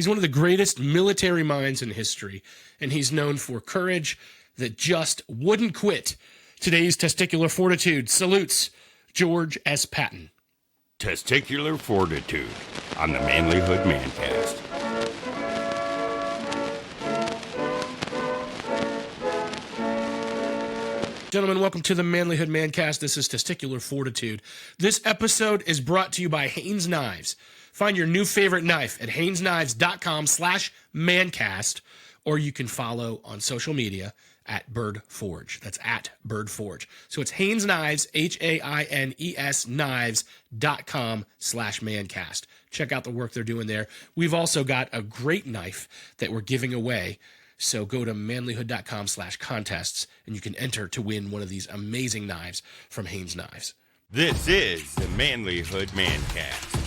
He's one of the greatest military minds in history, and he's known for courage that just wouldn't quit. Today's Testicular Fortitude salutes George S. Patton. Testicular Fortitude on the Manlihood ManCast. Gentlemen, welcome to the Manlihood ManCast. This is Testicular Fortitude. This episode is brought to you by HAINES Knives. Find your new favorite knife at hainesKnives.com/mancast, or you can follow on social media at Bird Forge. That's at Bird Forge. So it's HAINES Knives, HAINES Knives.com/mancast. Check out the work they're doing there. We've also got a great knife that we're giving away. So go to manlihood.com/contests and you can enter to win one of these amazing knives from HAINES Knives. This is the Manlihood ManCast.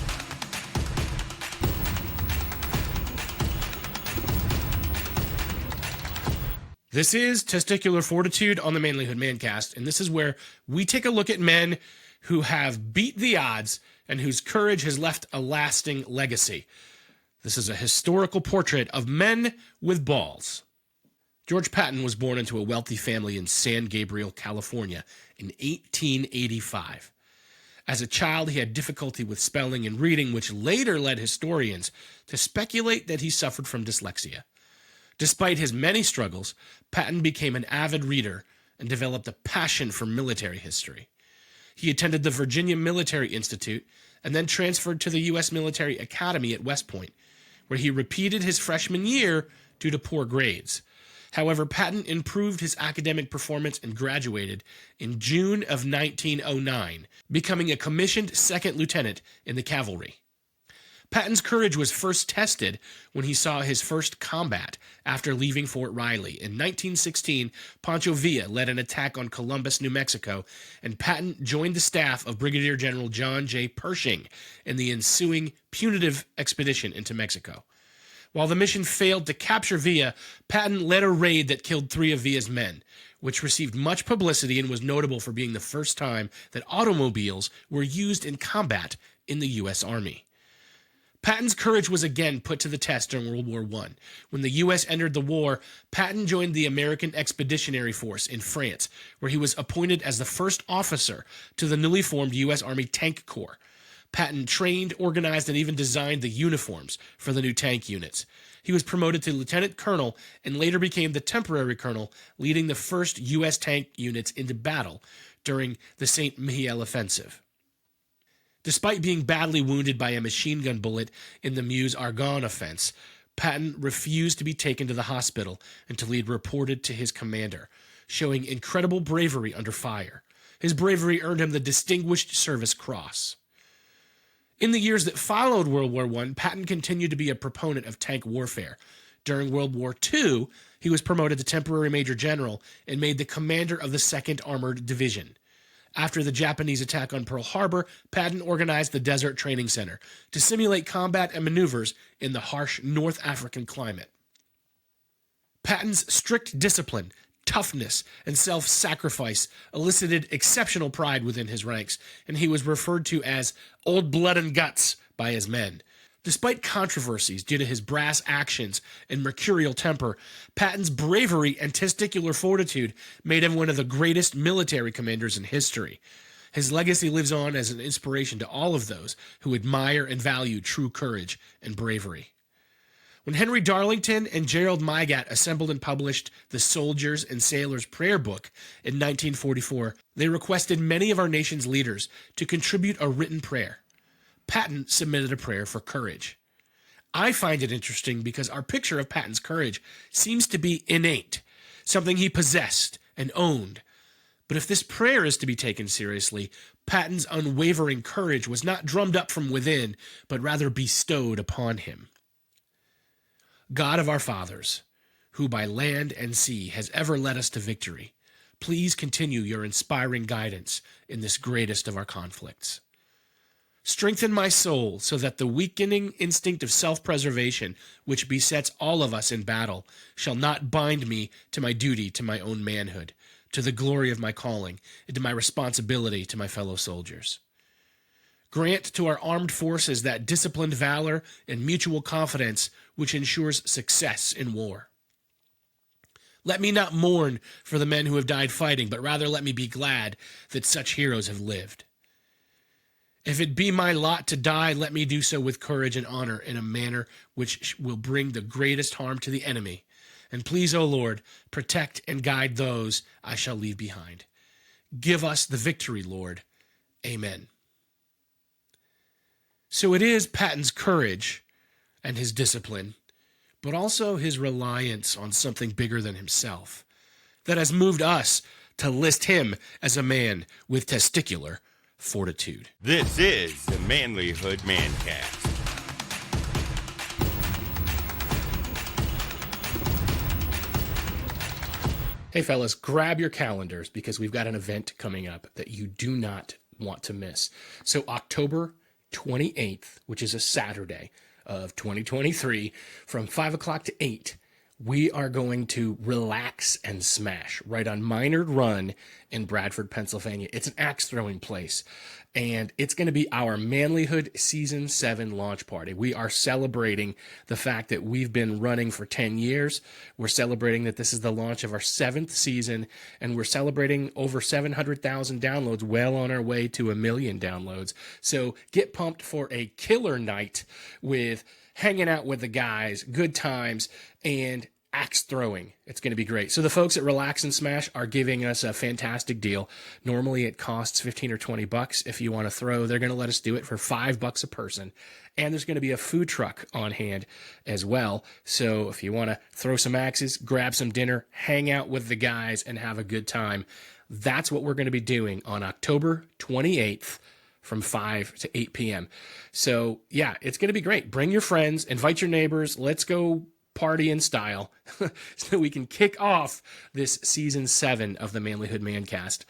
This is Testicular Fortitude on the Manlihood ManCast, and this is where we take a look at men who have beat the odds and whose courage has left a lasting legacy. This is a historical portrait of men with balls. George Patton was born into a wealthy family in San Gabriel, California in 1885. As a child, he had difficulty with spelling and reading, which later led historians to speculate that he suffered from dyslexia. Despite his many struggles, Patton became an avid reader and developed a passion for military history. He attended the Virginia Military Institute and then transferred to the U.S. Military Academy at West Point, where he repeated his freshman year due to poor grades. However, Patton improved his academic performance and graduated in June of 1909, becoming a commissioned second lieutenant in the cavalry. Patton's courage was first tested when he saw his first combat after leaving Fort Riley. In 1916, Pancho Villa led an attack on Columbus, New Mexico, and Patton joined the staff of Brigadier General John J. Pershing in the ensuing punitive expedition into Mexico. While the mission failed to capture Villa, Patton led a raid that killed 3 of Villa's men, which received much publicity and was notable for being the first time that automobiles were used in combat in the U.S. Army. Patton's courage was again put to the test during World War I. When the U.S. entered the war, Patton joined the American Expeditionary Force in France, where he was appointed as the first officer to the newly formed U.S. Army Tank Corps. Patton trained, organized, and even designed the uniforms for the new tank units. He was promoted to lieutenant colonel and later became the temporary colonel, leading the first U.S. tank units into battle during the St. Mihiel offensive. Despite being badly wounded by a machine gun bullet in the Meuse-Argonne offense, Patton refused to be taken to the hospital until he had reported to his commander, showing incredible bravery under fire. His bravery earned him the Distinguished Service Cross. In the years that followed World War I, Patton continued to be a proponent of tank warfare. During World War II, he was promoted to temporary major general and made the commander of the 2nd Armored Division. After the Japanese attack on Pearl Harbor, Patton organized the Desert Training Center to simulate combat and maneuvers in the harsh North African climate. Patton's strict discipline, toughness, and self-sacrifice elicited exceptional pride within his ranks, and he was referred to as Old Blood and Guts by his men. Despite controversies due to his brass actions and mercurial temper, Patton's bravery and testicular fortitude made him one of the greatest military commanders in history. His legacy lives on as an inspiration to all of those who admire and value true courage and bravery. When Henry Darlington and Gerald Mygat assembled and published the Soldiers and Sailors Prayer Book in 1944, they requested many of our nation's leaders to contribute a written prayer. Patton submitted a prayer for courage. I find it interesting because our picture of Patton's courage seems to be innate, something he possessed and owned. But if this prayer is to be taken seriously, Patton's unwavering courage was not drummed up from within, but rather bestowed upon him. God of our fathers, who by land and sea has ever led us to victory, please continue your inspiring guidance in this greatest of our conflicts. Strengthen my soul so that the weakening instinct of self-preservation, which besets all of us in battle, shall not bind me to my duty to my own manhood, to the glory of my calling, and to my responsibility to my fellow soldiers. Grant to our armed forces that disciplined valor and mutual confidence which ensures success in war. Let me not mourn for the men who have died fighting, but rather let me be glad that such heroes have lived. If it be my lot to die, let me do so with courage and honor in a manner which will bring the greatest harm to the enemy. And please, O Lord, protect and guide those I shall leave behind. Give us the victory, Lord. Amen. So it is Patton's courage and his discipline, but also his reliance on something bigger than himself, that has moved us to list him as a man with testicular fortitude. This is the Manlihood ManCast. Hey fellas, grab your calendars because we've got an event coming up that you do not want to miss. So October 28th, which is a Saturday of 2023, from 5 o'clock to 8, we are going to relax and smash right on Minard Run in Bradford, Pennsylvania. It's an axe throwing place, and it's going to be our Manlihood Season 7 launch party. We are celebrating the fact that we've been running for 10 years. We're celebrating that this is the launch of our 7th season, and we're celebrating over 700,000 downloads, well on our way to 1 million downloads. So get pumped for a killer night with hanging out with the guys, good times, and axe throwing. It's going to be great. So the folks at Relax and Smash are giving us a fantastic deal. Normally it costs 15 or 20 bucks if you want to throw. They're going to let us do it for $5 a person. And there's going to be a food truck on hand as well. So if you want to throw some axes, grab some dinner, hang out with the guys, and have a good time, that's what we're going to be doing on October 28th from 5 to 8 p.m. So yeah, it's going to be great. Bring your friends, invite your neighbors. Let's go party in style so we can kick off this season 7 of the Manlihood ManCast.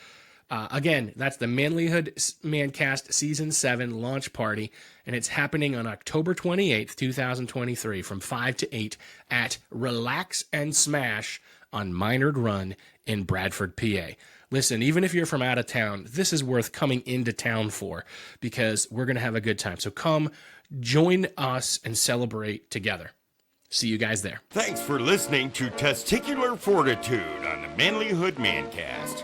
Again, that's the Manlihood ManCast season 7 launch party, and it's happening on October 28th, 2023 from 5 to 8 at Relax and Smash on Minard Run in Bradford, PA. Listen, even if you're from out of town, this is worth coming into town for because we're going to have a good time. So come join us and celebrate together. See you guys there. Thanks for listening to Testicular Fortitude on the Manlihood ManCast.